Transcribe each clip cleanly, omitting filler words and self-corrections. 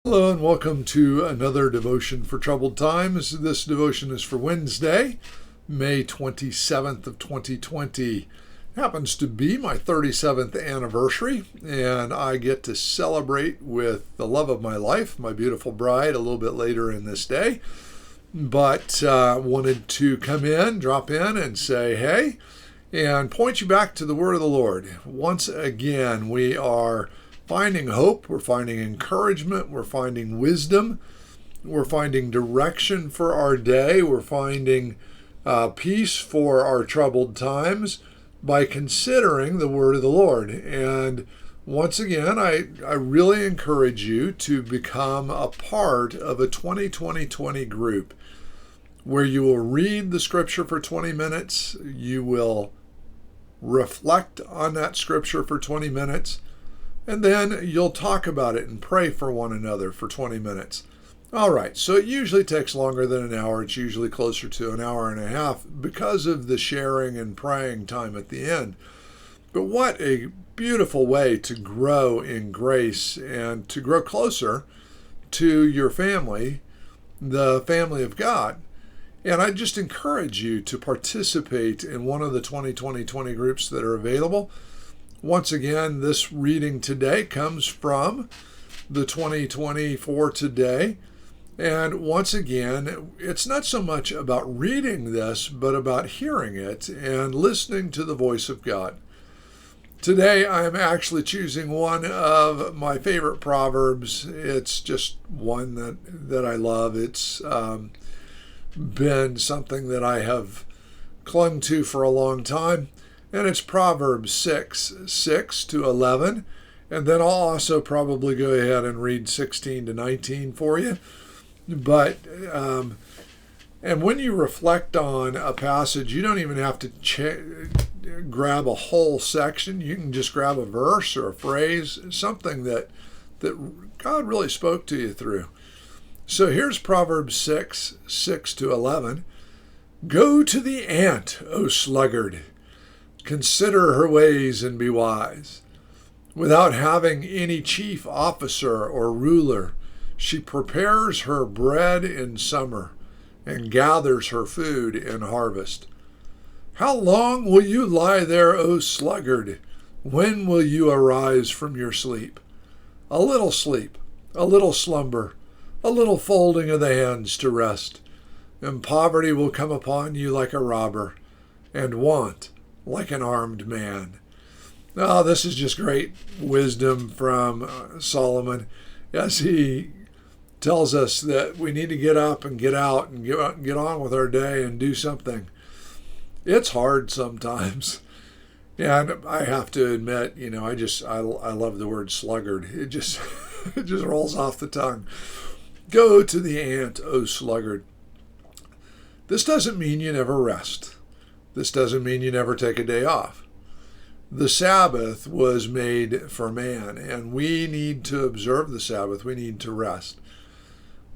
Hello and welcome to another devotion for troubled times. This devotion is for Wednesday, May 27th of 2020. Happens to be my 37th anniversary, and I get to celebrate with the love of my life, my beautiful bride, a little bit later in this day. But wanted to come in, drop in, and say hey, and point you back to the word of the Lord. Once again, we are finding hope, we're finding encouragement, we're finding wisdom, we're finding direction for our day, we're finding peace for our troubled times by considering the word of the Lord. And once again, I really encourage you to become a part of a 20-20-20 group where you will read the scripture for 20 minutes, you will reflect on that scripture for 20 minutes, and then you'll talk about it and pray for one another for 20 minutes. All right, so it usually takes longer than an hour. It's usually closer to an hour and a half because of the sharing and praying time at the end. But what a beautiful way to grow in grace and to grow closer to your family, the family of God. And I just encourage you to participate in one of the 20-20-20 groups that are available. Once again, this reading today comes from the 2024 Today. And once again, it's not so much about reading this, but about hearing it and listening to the voice of God. Today, I'm actually choosing one of my favorite Proverbs. It's just one that I love. It's been something that I have clung to for a long time. And it's Proverbs 6:6-11. And then I'll also probably go ahead and read 16-19 for you. But, and when you reflect on a passage, you don't even have to grab a whole section. You can just grab a verse or a phrase, something that God really spoke to you through. So here's Proverbs 6:6-11. Go to the ant, O sluggard. Consider her ways and be wise. Without having any chief officer or ruler, she prepares her bread in summer and gathers her food in harvest. How long will you lie there, O sluggard? When will you arise from your sleep, a little slumber, a little folding of the hands to rest, and poverty will come upon you like a robber, and want like an armed man. Oh, this is just great wisdom from Solomon as he tells us that we need to get up and get out and get on with our day and do something. It's hard sometimes. And I have to admit, I love the word sluggard. It just it just rolls off the tongue. Go to the ant, O sluggard. This doesn't mean you never rest. This doesn't mean you never take a day off. The Sabbath was made for man, and we need to observe the Sabbath. We need to rest.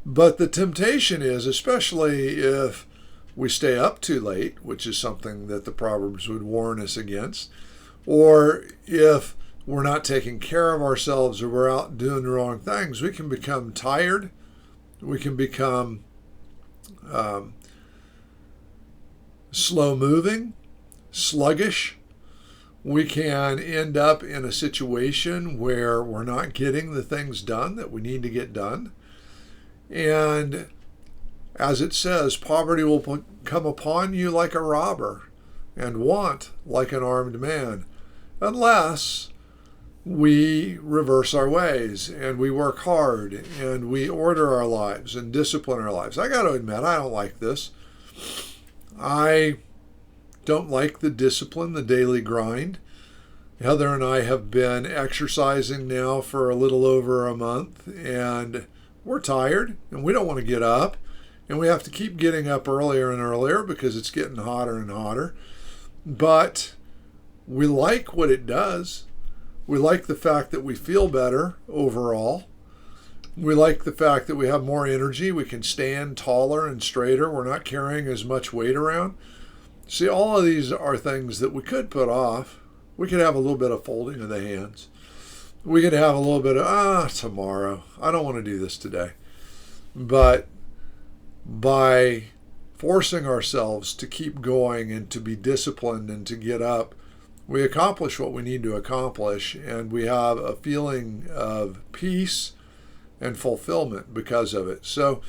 But the temptation is, especially if we stay up too late, which is something that the Proverbs would warn us against, or if we're not taking care of ourselves or we're out doing the wrong things, we can become tired. We can become slow moving, sluggish. We can end up in a situation where we're not getting the things done that we need to get done. And as it says, poverty will come upon you like a robber and want like an armed man, unless we reverse our ways and we work hard and we order our lives and discipline our lives. I got to admit, I don't like this. I don't like the discipline, the daily grind. Heather and I have been exercising now for a little over a month, and we're tired, and we don't want to get up, and we have to keep getting up earlier and earlier because it's getting hotter and hotter. But we like what it does. We like the fact that we feel better overall. We like the fact that we have more energy. We can stand taller and straighter. We're not carrying as much weight around. See, all of these are things that we could put off. We could have a little bit of folding of the hands. We could have a little bit of, tomorrow. I don't want to do this today. But by forcing ourselves to keep going and to be disciplined and to get up, we accomplish what we need to accomplish, and we have a feeling of peace and fulfillment because of it. So,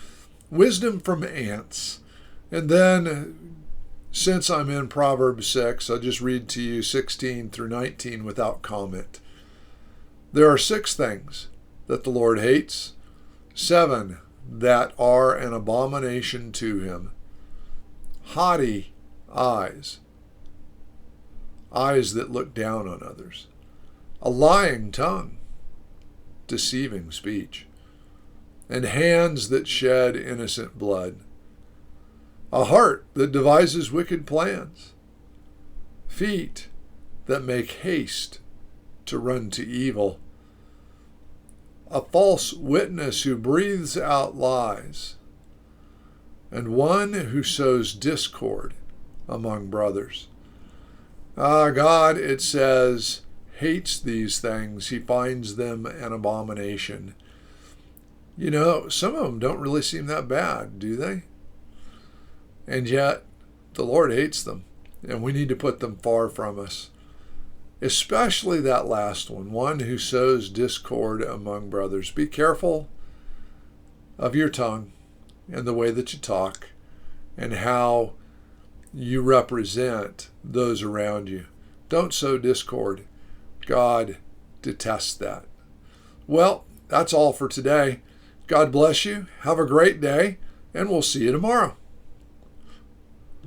wisdom from ants. And then, since I'm in Proverbs 6, I'll just read to you 16 through 19 without comment. There are 6 things that the Lord hates, 7 that are an abomination to him. Haughty eyes, eyes that look down on others, a lying tongue, deceiving speech, and hands that shed innocent blood, a heart that devises wicked plans, feet that make haste to run to evil, a false witness who breathes out lies, and one who sows discord among brothers. God, it says, hates these things. He finds them an abomination. You know, some of them don't really seem that bad, do they? And yet, the Lord hates them, and we need to put them far from us. Especially that last one who sows discord among brothers. Be careful of your tongue and the way that you talk and how you represent those around you. Don't sow discord. God detests that. Well, that's all for today. God bless you. Have a great day, and we'll see you tomorrow.